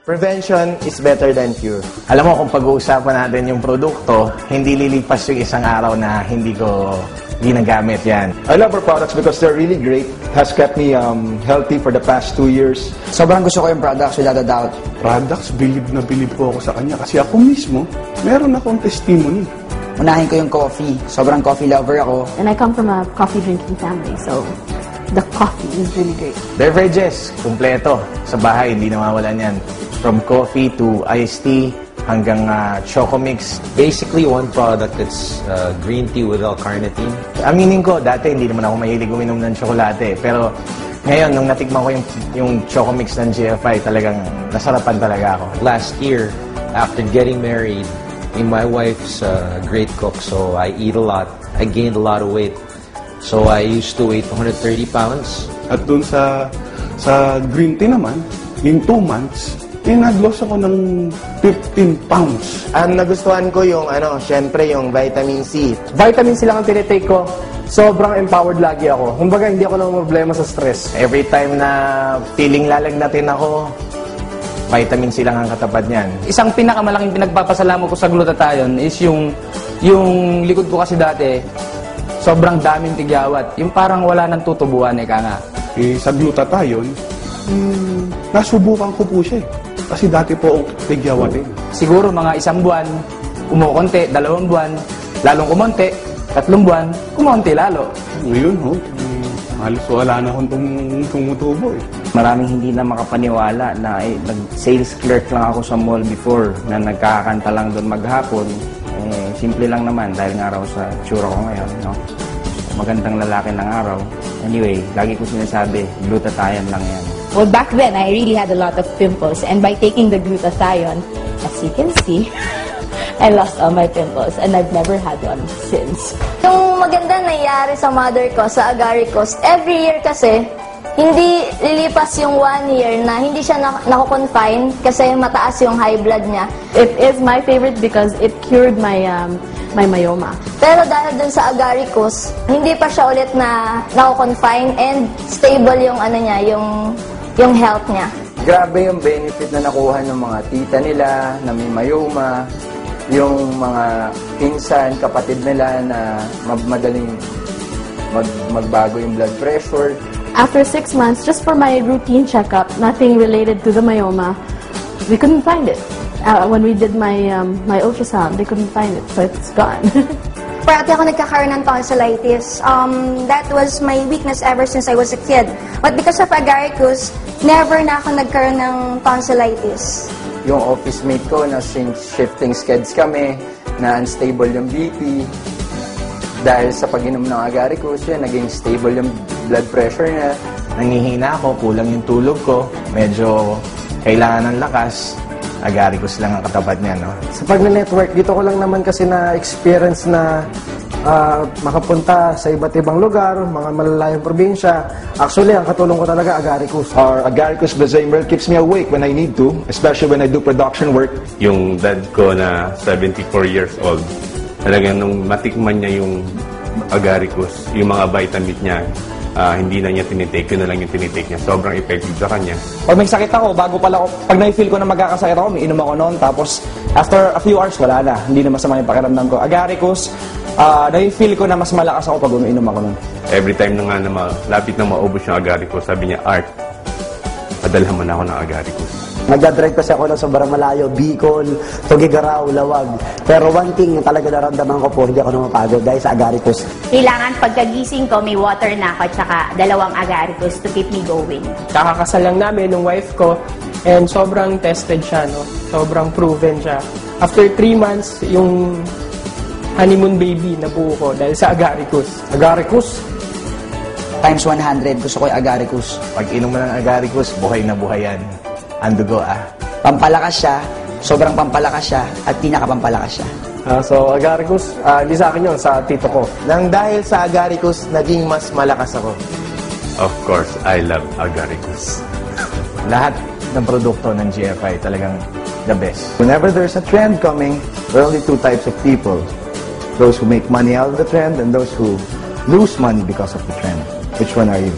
Prevention is better than cure. Alam mo, kung pag-uusapan natin yung produkto, hindi lilipas yung isang araw na hindi ko ginagamit yan. I love our products because they're really great. Has kept me healthy for the past 2 years. Sobrang gusto ko yung products without a doubt. Products, bilib na bilib po ako sa kanya. Kasi ako mismo, meron akong testimony. Unahin ko yung coffee. Sobrang coffee lover ako. And I come from a coffee drinking family, so the coffee is really great. Beverages, kumpleto. Sa bahay, hindi nawawalan yan. From coffee to iced tea hanggang choco mix. Basically, one product that's green tea with L-carnitine. Aminin ko, dati hindi naman ako mahilig uminom ng tsokolate. Pero ngayon, nung natikman ko yung choco mix ng GFI, talagang nasarapan talaga ako. Last year, after getting married, my wife's a great cook, so I eat a lot. I gained a lot of weight. So I used to weigh 130 pounds. At dun sa green tea naman, in 2 months, nag-loss ako ng 15 pounds. Ang nagustuhan ko yung, syempre yung vitamin C. Vitamin C lang ang tinitake ko. Sobrang empowered lagi ako. Kumbaga, hindi ako nang problema sa stress. Every time na feeling lalagnatin ako, vitamin C lang ang katapat niyan. Isang pinakamalaking pinagpapasalamat ko sa glutathione is yung likod ko kasi dati, sobrang daming tigyawat. Yung parang wala nang tutubuan, nga. Sa glutathione, nasubukan ko po siya. Kasi dati po akong tigyawatin. Siguro mga 1 buwan, kumukonti, 2 buwan, lalong kumonti, 3 buwan, kumonti lalo. Ngayon, halos wala na akong tumutubo. Maraming hindi na makapaniwala na nag-sales clerk lang ako sa mall before na nagkakanta lang doon maghapon. Simple lang naman dahil nga raw sa tsura ko ngayon. No? Magandang lalaki ng araw. Anyway, lagi ko sinasabi, glutathione lang yan. Well, back then, I really had a lot of pimples. And by taking the glutathione, as you can see, I lost all my pimples. And I've never had one since. Yung maganda nangyari sa mother ko, sa agaricus, every year kasi, hindi lilipas yung 1 year na hindi siya nako-confine kasi mataas yung high blood niya. It is my favorite because it cured my my myoma. Pero dahil dun sa agaricus, hindi pa siya ulit na nako-confine and stable yung yung health niya. Grabe yung benefit na nakuha ng mga tita nila na may myoma, yung mga pinsan, kapatid nila na madaling magbago yung blood pressure. After 6 months, just for my routine checkup, nothing related to the myoma, we couldn't find it. When we did my ultrasound, they couldn't find it, so it's gone. Parati ako nagkakaroon ng tonsillitis. That was my weakness ever since I was a kid. But because of agaricus, never na ako nagkaroon ng tonsillitis. Yung office mate ko na since shifting skeds kami, na unstable yung BP, dahil sa pag-inom ng agaricus, yun, naging stable yung blood pressure niya. Nangihina ako, kulang yung tulog ko, medyo kailangan ng lakas. Agaricus lang ang katapat niya, no? Sa pag-network, dito ko lang naman kasi na-experience na makapunta sa iba't ibang lugar, mga malalayong probinsya. Actually, ang katulong ko talaga, agaricus. Our agaricus blazoimer keeps me awake when I need to, especially when I do production work. Yung dad ko na 74 years old, talagang nung matikman niya yung agaricus, yung mga vitamin niya, hindi na niya tinitake, yun na lang yung tinitake niya. Sobrang effective sa kanya. Pag may sakit ako, pag na-feel ko na magkakasakit ako, may inom ako noon. Tapos, after a few hours, wala na. Hindi na masama yung pakiramdam ko. Agaricus, na-feel ko na mas malakas ako pag umiinom ako noon. Every time na nga na lapit na maubos yung agaricus, sabi niya, Art, padalhan mo na ako ng agaricus. Nagdadrive kasi ako ng sobrang malayo, Bicol, Tuguegarao, Lawag. Pero one thing na talaga naramdaman ko po, hindi ako na mapagod dahil sa agaricus. Kailangan pagkagising ko, may water na ako at saka 2 agaricus to keep me going. Kakakasal lang namin ng wife ko and sobrang tested siya, no? Sobrang proven siya. After 3 months, yung honeymoon baby na buo ko dahil sa agaricus. Agaricus? Times 100, gusto ko yung agaricus. Pag inom mo ng agaricus, buhay na buhay yan. Andugo, Pampalakas siya, sobrang pampalakas siya, at pinakapampalakas siya. So, agaricus, hindi sa akin yun, sa tito ko. Nang dahil sa agaricus, naging mas malakas ako. Of course, I love agaricus. Lahat ng produkto ng GFI talagang the best. Whenever there's a trend coming, there are only 2 types of people. Those who make money out of the trend and those who lose money because of the trend. Which one are you?